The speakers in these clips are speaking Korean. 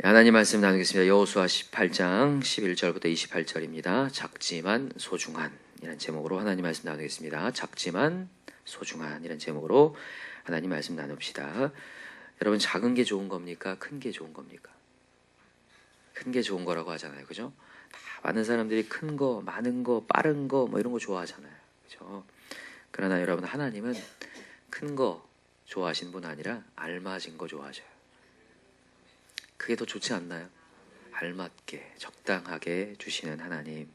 하나님 말씀 나누겠습니다. 여호수아 18장 11절부터 28절입니다. 작지만 소중한 이라는 제목으로 하나님 말씀 나누겠습니다. 작지만 소중한 이라는 제목으로 하나님 말씀 나눕시다. 여러분, 작은 게 좋은 겁니까? 큰 게 좋은 겁니까? 큰 게 좋은 거라고 하잖아요. 그죠? 많은 사람들이 큰 거, 많은 거, 빠른 거 뭐 이런 거 좋아하잖아요. 그죠? 그러나 여러분, 하나님은 큰 거 좋아하시는 분 아니라 알맞은 거 좋아하셔요. 그게 더 좋지 않나요? 알맞게 적당하게 주시는 하나님,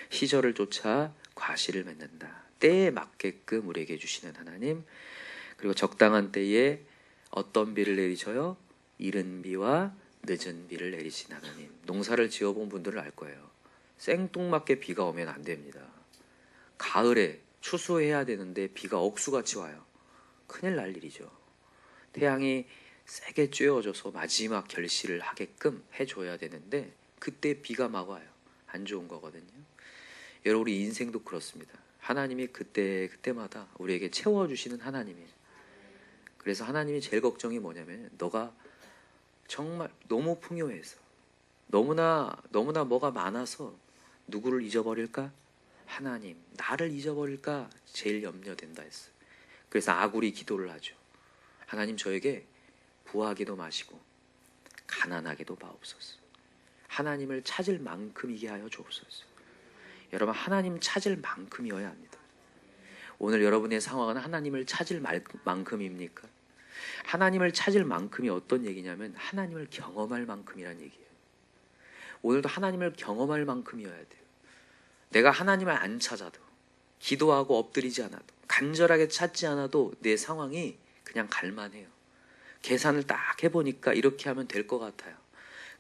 시절을 쫓아 과실을 맺는다, 때에 맞게끔 우리에게 주시는 하나님, 그리고 적당한 때에 어떤 비를 내리셔요? 이른 비와 늦은 비를 내리신 하나님. 농사를 지어본 분들은 알 거예요. 생뚱맞게 비가 오면 안 됩니다. 가을에 추수해야 되는데 비가 억수같이 와요. 큰일 날 일이죠. 태양이 세게 쬐어져서 마지막 결실을 하게끔 해줘야 되는데 그때 비가 막 와요. 안 좋은 거거든요. 여러분, 우리 인생도 그렇습니다. 하나님이 그때마다 우리에게 채워주시는 하나님이에요. 그래서 하나님이 제일 걱정이 뭐냐면, 너가 정말 너무 풍요해서 너무나 뭐가 많아서 누구를 잊어버릴까? 하나님, 나를 잊어버릴까? 제일 염려된다 했어요. 그래서 아굴이 기도를 하죠. 하나님, 저에게 부하기도 마시고 가난하게도 마옵소서. 하나님을 찾을 만큼이게 하여 주옵소서. 여러분, 하나님 찾을 만큼이어야 합니다. 오늘 여러분의 상황은 하나님을 찾을 만큼입니까? 하나님을 찾을 만큼이 어떤 얘기냐면 하나님을 경험할 만큼이란 얘기예요. 오늘도 하나님을 경험할 만큼이어야 돼요. 내가 하나님을 안 찾아도, 기도하고 엎드리지 않아도, 간절하게 찾지 않아도 내 상황이 그냥 갈만해요. 계산을 딱 해보니까 이렇게 하면 될 것 같아요.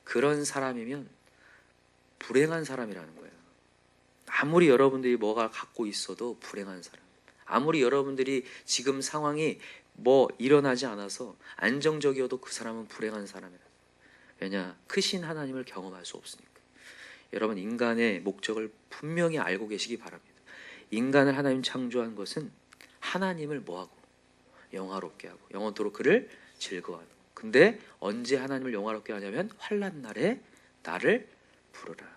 그런 사람이면 불행한 사람이라는 거예요. 아무리 여러분들이 뭐가 갖고 있어도 불행한 사람. 아무리 여러분들이 지금 상황이 뭐 일어나지 않아서 안정적이어도 그 사람은 불행한 사람이라. 왜냐? 크신 하나님을 경험할 수 없으니까. 여러분, 인간의 목적을 분명히 알고 계시기 바랍니다. 인간을 하나님 창조한 것은 하나님을 뭐하고? 영화롭게 하고 영원토록 그를 즐거워하는. 근데 언제 하나님을 영화롭게 하냐면 환난 날에 나를 부르라.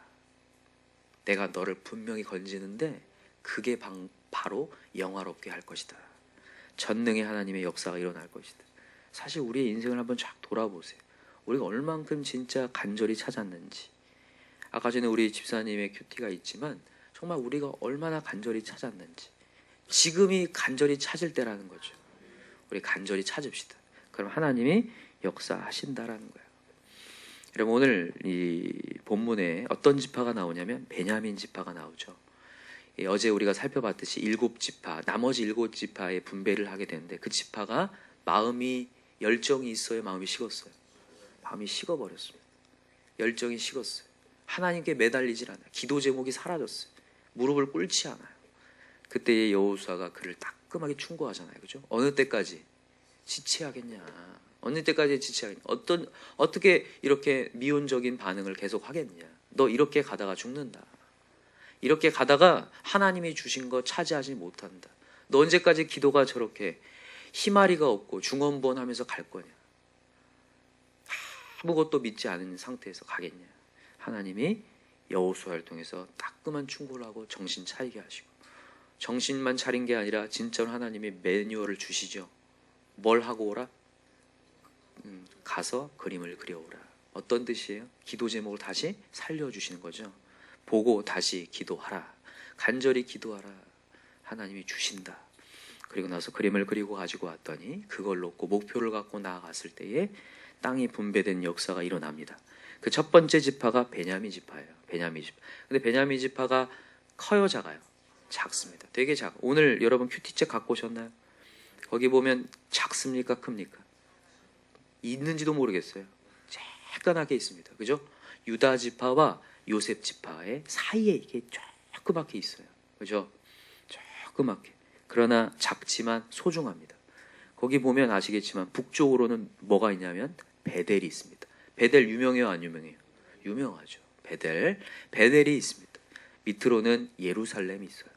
내가 너를 분명히 건지는데 그게 바로 영화롭게 할 것이다. 전능의 하나님의 역사가 일어날 것이다. 사실 우리의 인생을 한번 쫙 돌아보세요. 우리가 얼만큼 진짜 간절히 찾았는지. 아까 전에 우리 집사님의 큐티가 있지만 정말 우리가 얼마나 간절히 찾았는지. 지금이 간절히 찾을 때라는 거죠. 우리 간절히 찾읍시다. 그럼 하나님이 역사하신다라는 거예요. 여러분, 오늘 이 본문에 어떤 지파가 나오냐면 베냐민 지파가 나오죠. 어제 우리가 살펴봤듯이 7지파, 나머지 7지파의 분배를 하게 되는데 그 지파가 마음이 열정이 있어요? 마음이 식었어요? 마음이 식어버렸습니다. 열정이 식었어요. 하나님께 매달리질 않아요. 기도 제목이 사라졌어요. 무릎을 꿇지 않아요. 그때 여호수아가 그를 따끔하게 충고하잖아요. 그죠? 어느 때까지 지체하겠냐? 어느 때까지 지체하겠냐? 어떻게 이렇게 미온적인 반응을 계속 하겠냐? 너 이렇게 가다가 죽는다. 이렇게 가다가 하나님이 주신 거 차지하지 못한다. 너 언제까지 기도가 저렇게 희마리가 없고 중언부언하면서 갈 거냐? 아무것도 믿지 않은 상태에서 가겠냐? 하나님이 여호수아를 통해서 따끔한 충고를 하고 정신 차리게 하시고, 정신만 차린 게 아니라 진짜로 하나님이 매뉴얼을 주시죠. 뭘 하고 오라? 가서 그림을 그려오라. 어떤 뜻이에요? 기도 제목을 다시 살려주시는 거죠. 보고 다시 기도하라. 간절히 기도하라. 하나님이 주신다. 그리고 나서 그림을 그리고 가지고 왔더니 그걸 놓고 목표를 갖고 나아갔을 때에 땅이 분배된 역사가 일어납니다. 그 첫 번째 지파가 베냐민 지파예요. 베냐민 지파. 근데 베냐민 지파가 커요, 작아요? 작습니다. 되게 작아. 오늘 여러분 큐티책 갖고 오셨나요? 거기 보면 작습니까? 큽니까? 있는지도 모르겠어요. 쬐끈하게 있습니다. 그죠? 유다 지파와 요셉 지파의 사이에 이게 조그맣게 있어요. 그죠? 조그맣게. 그러나 작지만 소중합니다. 거기 보면 아시겠지만 북쪽으로는 뭐가 있냐면 베델이 있습니다. 베델 유명해요? 안 유명해요? 유명하죠. 베델이 있습니다. 밑으로는 예루살렘이 있어요.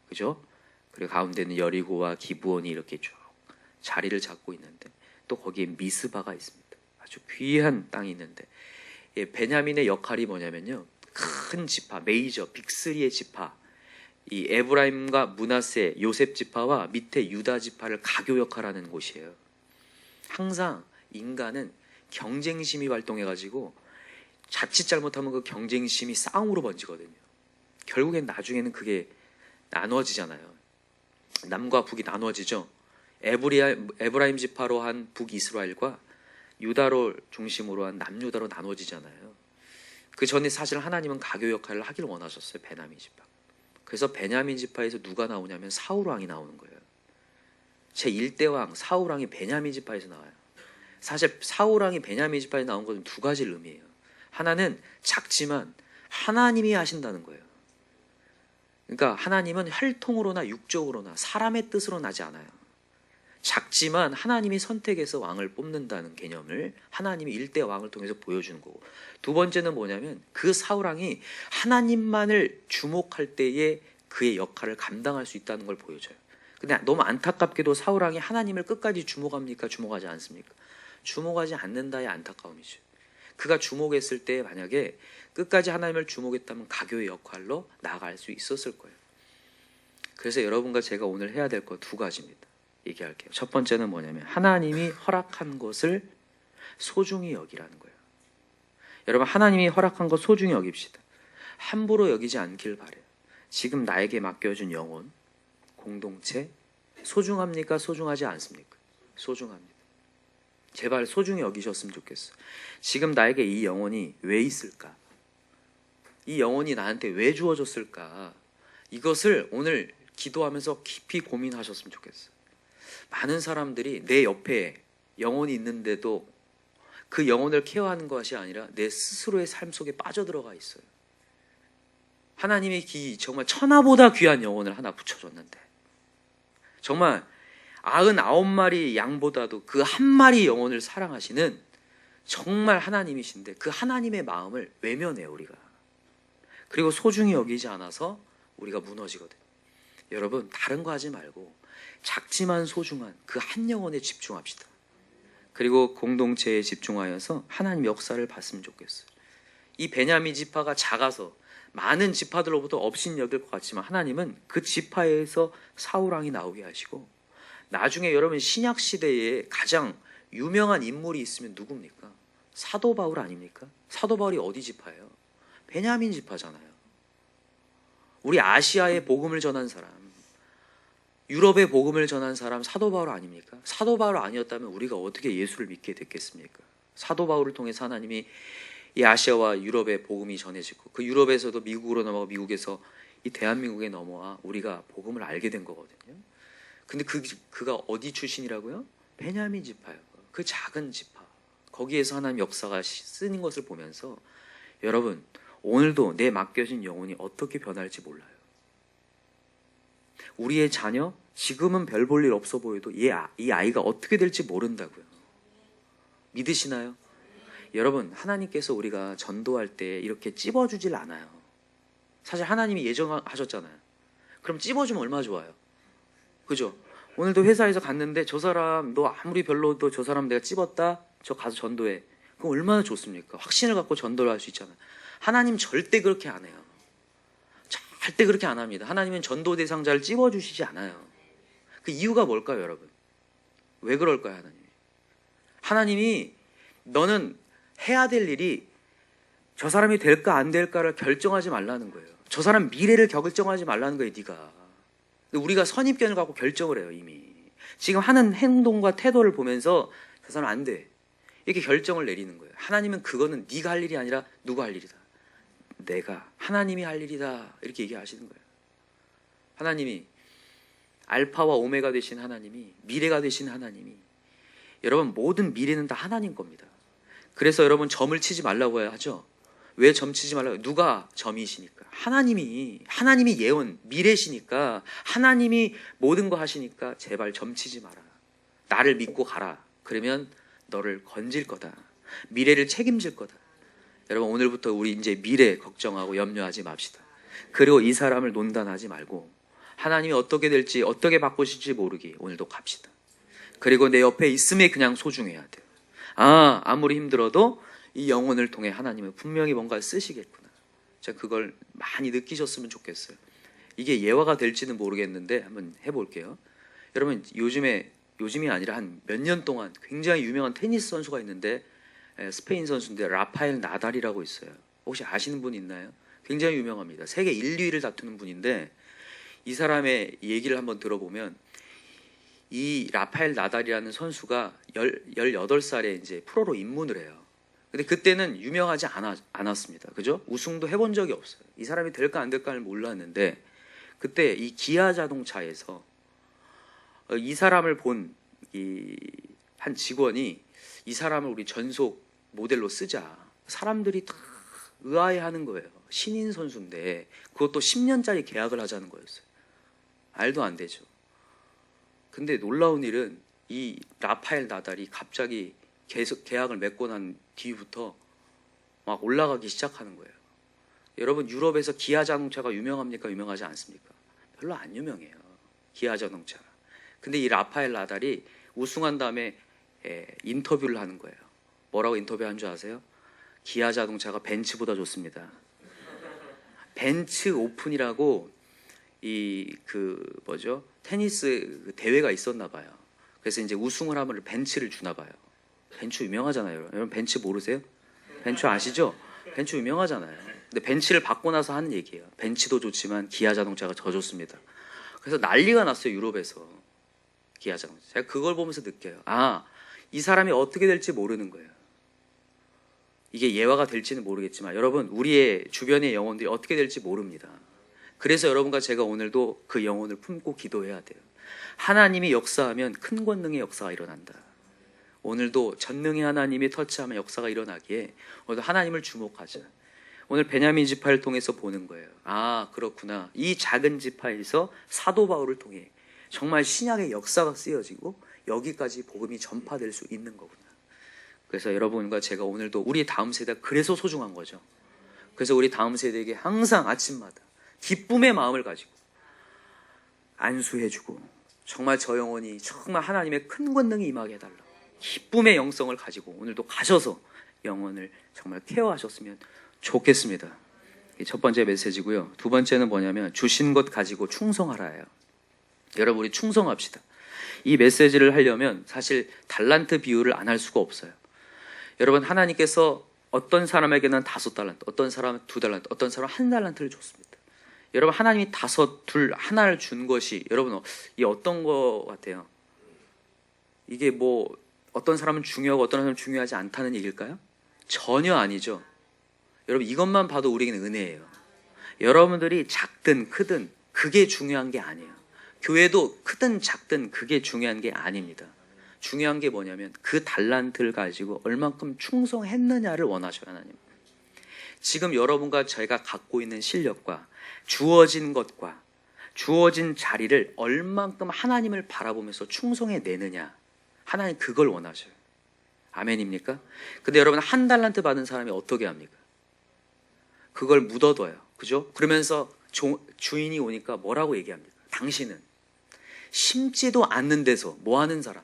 그죠? 그리고 가운데는 여리고와 기브온이 이렇게 쭉 자리를 잡고 있는데 또 거기에 미스바가 있습니다. 아주 귀한 땅이 있는데 예, 베냐민의 역할이 뭐냐면요, 큰 지파, 메이저 빅3의 지파, 이 에브라임과 므낫세, 요셉 지파와 밑에 유다 지파를 가교 역할하는 곳이에요. 항상 인간은 경쟁심이 발동해가지고 자칫 잘못하면 그 경쟁심이 싸움으로 번지거든요. 결국엔 나중에는 그게 나눠지잖아요. 남과 북이 나눠지죠. 에브라임 지파로 한 북이스라엘과 유다로 중심으로 한 남유다로 나눠지잖아요. 그 전에 사실 하나님은 가교 역할을 하기를 원하셨어요. 베냐민 지파. 그래서 베냐민 지파에서 누가 나오냐면 사울 왕이 나오는 거예요. 제1대 왕 사울 왕이 베냐민 지파에서 나와요. 사실 사울 왕이 베냐민 지파에 나온 것은 두 가지를 의미해요. 하나는 작지만 하나님이 하신다는 거예요. 그러니까 하나님은 혈통으로나 육적으로나 사람의 뜻으로 나지 않아요. 작지만 하나님이 선택해서 왕을 뽑는다는 개념을 하나님이 일대 왕을 통해서 보여주는 거고, 두 번째는 뭐냐면 그 사울왕이 하나님만을 주목할 때에 그의 역할을 감당할 수 있다는 걸 보여줘요. 근데 너무 안타깝게도 사울왕이 하나님을 끝까지 주목합니까? 주목하지 않습니까? 주목하지 않는다의 안타까움이죠. 그가 주목했을 때 만약에 끝까지 하나님을 주목했다면 가교의 역할로 나아갈 수 있었을 거예요. 그래서 여러분과 제가 오늘 해야 될 거 두 가지입니다. 얘기할게요. 첫 번째는 뭐냐면 하나님이 허락한 것을 소중히 여기라는 거예요. 여러분, 하나님이 허락한 것 소중히 여깁시다. 함부로 여기지 않길 바래요. 지금 나에게 맡겨준 영혼, 공동체 소중합니까? 소중하지 않습니까? 소중합니다. 제발 소중히 여기셨으면 좋겠어요. 지금 나에게 이 영혼이 왜 있을까? 이 영혼이 나한테 왜 주어졌을까? 이것을 오늘 기도하면서 깊이 고민하셨으면 좋겠어요. 많은 사람들이 내 옆에 영혼이 있는데도 그 영혼을 케어하는 것이 아니라 내 스스로의 삶 속에 빠져들어가 있어요. 하나님이 정말 천하보다 귀한 영혼을 하나 붙여줬는데, 정말 99마리 양보다도 그 한 마리 영혼을 사랑하시는 정말 하나님이신데 그 하나님의 마음을 외면해요, 우리가. 그리고 소중히 여기지 않아서 우리가 무너지거든요. 여러분, 다른 거 하지 말고 작지만 소중한 그 한 영혼에 집중합시다. 그리고 공동체에 집중하여서 하나님 역사를 봤으면 좋겠어요. 이 베냐민 지파가 작아서 많은 지파들로부터 업신 여길 것 같지만 하나님은 그 지파에서 사울왕이 나오게 하시고, 나중에 여러분 신약 시대에 가장 유명한 인물이 있으면 누굽니까? 사도 바울 아닙니까? 사도 바울이 어디 지파예요? 베냐민 지파잖아요. 우리 아시아에 복음을 전한 사람, 유럽에 복음을 전한 사람 사도 바울 아닙니까? 사도 바울 아니었다면 우리가 어떻게 예수를 믿게 됐겠습니까? 사도 바울을 통해서 하나님이 이 아시아와 유럽에 복음이 전해지고, 그 유럽에서도 미국으로 넘어가고 미국에서 이 대한민국에 넘어와 우리가 복음을 알게 된 거거든요. 근데 그가 어디 출신이라고요? 베냐민 지파요. 그 작은 지파. 거기에서 하나님 역사가 쓰는 것을 보면서 여러분, 오늘도 내 맡겨진 영혼이 어떻게 변할지 몰라요. 우리의 자녀, 지금은 별 볼 일 없어 보여도 이 아이가 어떻게 될지 모른다고요. 믿으시나요? 여러분, 하나님께서 우리가 전도할 때 이렇게 찝어주질 않아요. 사실 하나님이 예정하셨잖아요. 그럼 찝어주면 얼마나 좋아요. 그죠? 오늘도 회사에서 갔는데 저 사람 너 아무리 별로도 저 사람 내가 찝었다, 저 가서 전도해. 그럼 얼마나 좋습니까? 확신을 갖고 전도를 할 수 있잖아요. 하나님 절대 그렇게 안 해요. 절대 그렇게 안 합니다. 하나님은 전도 대상자를 찝어주시지 않아요. 그 이유가 뭘까요, 여러분? 왜 그럴까요, 하나님이 너는 해야 될 일이 저 사람이 될까 안 될까를 결정하지 말라는 거예요. 저 사람 미래를 결정하지 말라는 거예요, 네가. 우리가 선입견을 갖고 결정을 해요, 이미. 지금 하는 행동과 태도를 보면서 저 사람 안 돼, 이렇게 결정을 내리는 거예요. 하나님은 그거는 네가 할 일이 아니라 누가 할 일이다. 내가, 하나님이 할 일이다, 이렇게 얘기하시는 거예요. 하나님이 알파와 오메가 되신 하나님이, 미래가 되신 하나님이, 여러분 모든 미래는 다 하나님 겁니다. 그래서 여러분 점을 치지 말라고 하죠. 왜 점 치지 말라고? 누가 점이시니까? 하나님이 예언, 미래시니까, 하나님이 모든 거 하시니까 제발 점 치지 마라. 나를 믿고 가라. 그러면 너를 건질 거다. 미래를 책임질 거다. 여러분, 오늘부터 우리 이제 미래 걱정하고 염려하지 맙시다. 그리고 이 사람을 논단하지 말고 하나님이 어떻게 될지, 어떻게 바꾸실지 모르기 오늘도 갑시다. 그리고 내 옆에 있음에 그냥 소중해야 돼요. 아무리 힘들어도 이 영혼을 통해 하나님은 분명히 뭔가를 쓰시겠구나. 자, 그걸 많이 느끼셨으면 좋겠어요. 이게 예화가 될지는 모르겠는데 한번 해볼게요. 여러분, 요즘이 아니라 한 몇 년 동안 굉장히 유명한 테니스 선수가 있는데, 스페인 선수인데 라파엘 나달이라고 있어요. 혹시 아시는 분 있나요? 굉장히 유명합니다. 세계 1, 2위를 다투는 분인데, 이 사람의 얘기를 한번 들어보면 이 라파엘 나달이라는 선수가 18살에 이제 프로로 입문을 해요. 근데 그때는 유명하지 않았습니다. 그죠? 우승도 해본 적이 없어요. 이 사람이 될까 안 될까를 몰랐는데, 그때 이 기아 자동차에서 이 사람을 본 이 한 직원이 이 사람을 우리 전속 모델로 쓰자. 사람들이 다 의아해하는 거예요. 신인 선수인데 그것도 10년짜리 계약을 하자는 거였어요. 말도 안 되죠. 근데 놀라운 일은 이 라파엘 나달이 갑자기 계속 계약을 맺고 난 뒤부터 막 올라가기 시작하는 거예요. 여러분, 유럽에서 기아 자동차가 유명합니까? 유명하지 않습니까? 별로 안 유명해요. 기아 자동차. 근데 이 라파엘 나달이 우승한 다음에 인터뷰를 하는 거예요. 뭐라고 인터뷰한 줄 아세요? 기아 자동차가 벤츠보다 좋습니다. 벤츠 오픈이라고 테니스 대회가 있었나 봐요. 그래서 이제 우승을 하면 벤츠를 주나 봐요. 벤츠 유명하잖아요. 여러분 벤츠 모르세요? 벤츠 아시죠? 벤츠 유명하잖아요. 근데 벤츠를 받고 나서 하는 얘기예요. 벤츠도 좋지만 기아 자동차가 더 좋습니다. 그래서 난리가 났어요, 유럽에서. 기아 자동차. 제가 그걸 보면서 느껴요. 아, 이 사람이 어떻게 될지 모르는 거예요. 이게 예화가 될지는 모르겠지만 여러분, 우리의 주변의 영혼들이 어떻게 될지 모릅니다. 그래서 여러분과 제가 오늘도 그 영혼을 품고 기도해야 돼요. 하나님이 역사하면 큰 권능의 역사가 일어난다. 오늘도 전능의 하나님이 터치하면 역사가 일어나기에 오늘도 하나님을 주목하자. 오늘 베냐민 지파를 통해서 보는 거예요. 아, 그렇구나. 이 작은 지파에서 사도 바울을 통해 정말 신약의 역사가 쓰여지고 여기까지 복음이 전파될 수 있는 거구나. 그래서 여러분과 제가 오늘도 우리 다음 세대가 그래서 소중한 거죠. 그래서 우리 다음 세대에게 항상 아침마다 기쁨의 마음을 가지고 안수해주고 정말 저 영혼이 정말 하나님의 큰 권능이 임하게 해달라. 기쁨의 영성을 가지고 오늘도 가셔서 영혼을 정말 케어하셨으면 좋겠습니다. 이게 첫 번째 메시지고요. 두 번째는 뭐냐면 주신 것 가지고 충성하라예요. 여러분, 우리 충성합시다. 이 메시지를 하려면 사실 달란트 비유를 안 할 수가 없어요. 여러분, 하나님께서 어떤 사람에게는 5달란트, 어떤 사람은 2달란트, 어떤 사람은 1달란트를 줬습니다. 여러분, 하나님이 5, 2, 1를 준 것이 여러분 이 어떤 거 같아요? 이게 뭐 어떤 사람은 중요하고 어떤 사람은 중요하지 않다는 얘기일까요? 전혀 아니죠. 여러분, 이것만 봐도 우리에게는 은혜예요. 여러분들이 작든 크든 그게 중요한 게 아니에요. 교회도 크든 작든 그게 중요한 게 아닙니다. 중요한 게 뭐냐면 그 달란트를 가지고 얼만큼 충성했느냐를 원하셔요, 하나님. 지금 여러분과 저희가 갖고 있는 실력과 주어진 것과 주어진 자리를 얼만큼 하나님을 바라보면서 충성해내느냐, 하나님 그걸 원하셔요. 아멘입니까? 근데 여러분, 1달란트 받은 사람이 어떻게 합니까? 그걸 묻어둬요. 그죠? 그러면서 주인이 오니까 뭐라고 얘기합니까? 당신은 심지도 않는 데서 뭐하는 사람,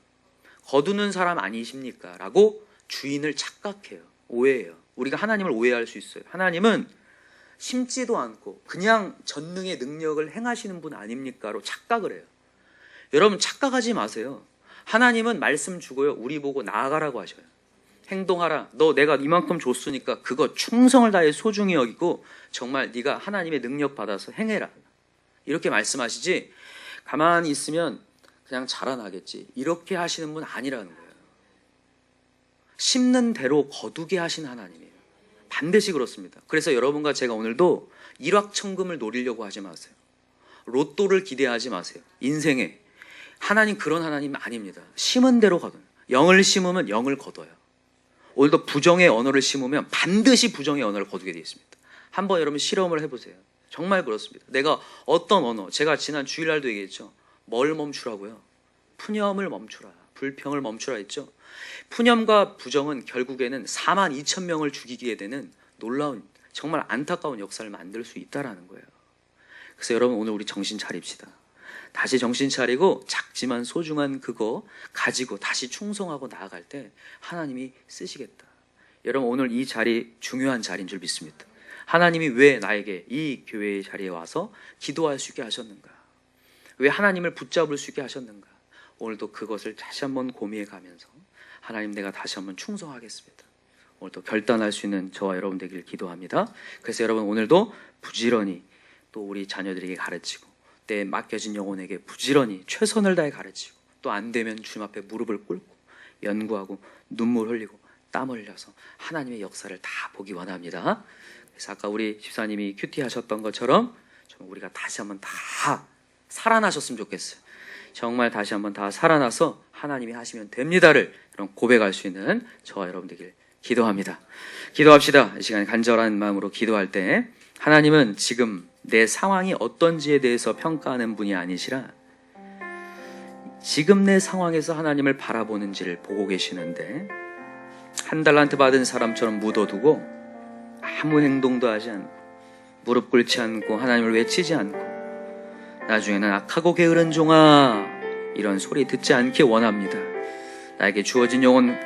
거두는 사람 아니십니까? 라고 주인을 착각해요. 오해해요. 우리가 하나님을 오해할 수 있어요. 하나님은 심지도 않고 그냥 전능의 능력을 행하시는 분 아닙니까?로 착각을 해요. 여러분, 착각하지 마세요. 하나님은 말씀 주고요, 우리 보고 나아가라고 하셔요. 행동하라. 너 내가 이만큼 줬으니까 그거 충성을 다해 소중히 여기고 정말 네가 하나님의 능력 받아서 행해라. 이렇게 말씀하시지, 가만히 있으면 그냥 자라나겠지, 이렇게 하시는 분 아니라는 거예요. 심는 대로 거두게 하신 하나님이에요. 반드시 그렇습니다. 그래서 여러분과 제가 오늘도 일확천금을 노리려고 하지 마세요. 로또를 기대하지 마세요. 인생에 하나님 그런 하나님 아닙니다. 심은 대로 거둬요. 영을 심으면 영을 거둬요. 오늘도 부정의 언어를 심으면 반드시 부정의 언어를 거두게 되어 있습니다. 한번 여러분 실험을 해보세요. 정말 그렇습니다. 내가 어떤 언어, 제가 지난 주일날도 얘기했죠. 뭘 멈추라고요? 푸념을 멈추라, 불평을 멈추라 했죠. 푸념과 부정은 결국에는 42,000명을 죽이게 되는 놀라운, 정말 안타까운 역사를 만들 수 있다는 거예요. 그래서 여러분, 오늘 우리 정신 차립시다. 다시 정신 차리고 작지만 소중한 그거 가지고 다시 충성하고 나아갈 때 하나님이 쓰시겠다. 여러분 오늘 이 자리 중요한 자리인 줄 믿습니다. 하나님이 왜 나에게 이 교회의 자리에 와서 기도할 수 있게 하셨는가? 왜 하나님을 붙잡을 수 있게 하셨는가? 오늘도 그것을 다시 한번 고민해 가면서 하나님 내가 다시 한번 충성하겠습니다. 오늘도 결단할 수 있는 저와 여러분 되기를 기도합니다. 그래서 여러분 오늘도 부지런히 또 우리 자녀들에게 가르치고 때 맡겨진 영혼에게 부지런히 최선을 다해 가르치고 또 안 되면 주님 앞에 무릎을 꿇고 연구하고 눈물 흘리고 땀 흘려서 하나님의 역사를 다 보기 원합니다. 그래서 아까 우리 집사님이 큐티 하셨던 것처럼 정말 우리가 다시 한번 다 살아나셨으면 좋겠어요. 정말 다시 한번 다 살아나서 하나님이 하시면 됩니다를 이런 고백할 수 있는 저와 여러분 되길 기도합니다. 기도합시다. 이 시간 간절한 마음으로 기도할 때 하나님은 지금 내 상황이 어떤지에 대해서 평가하는 분이 아니시라 지금 내 상황에서 하나님을 바라보는지를 보고 계시는데 한 달란트 받은 사람처럼 묻어두고 아무 행동도 하지 않고 무릎 꿇지 않고 하나님을 외치지 않고 나중에는 악하고 게으른 종아 이런 소리 듣지 않기 원합니다. 나에게 주어진 영혼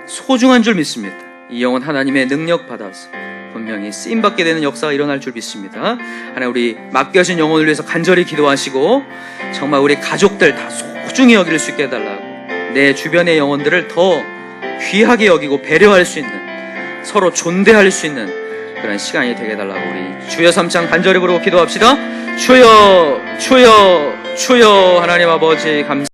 소중한 줄 믿습니다. 이 영혼 하나님의 능력 받아서 분명히 쓰임받게 되는 역사가 일어날 줄 믿습니다. 하나님 우리 맡겨진 영혼을 위해서 간절히 기도하시고 정말 우리 가족들 다 소중히 여길 수 있게 해달라고 내 주변의 영혼들을 더 귀하게 여기고 배려할 수 있는 서로 존대할 수 있는 그런 시간이 되게 해달라고 우리 주여 3창 간절히 부르고 기도합시다. 주여 주여 주여 하나님 아버지 감사합니다.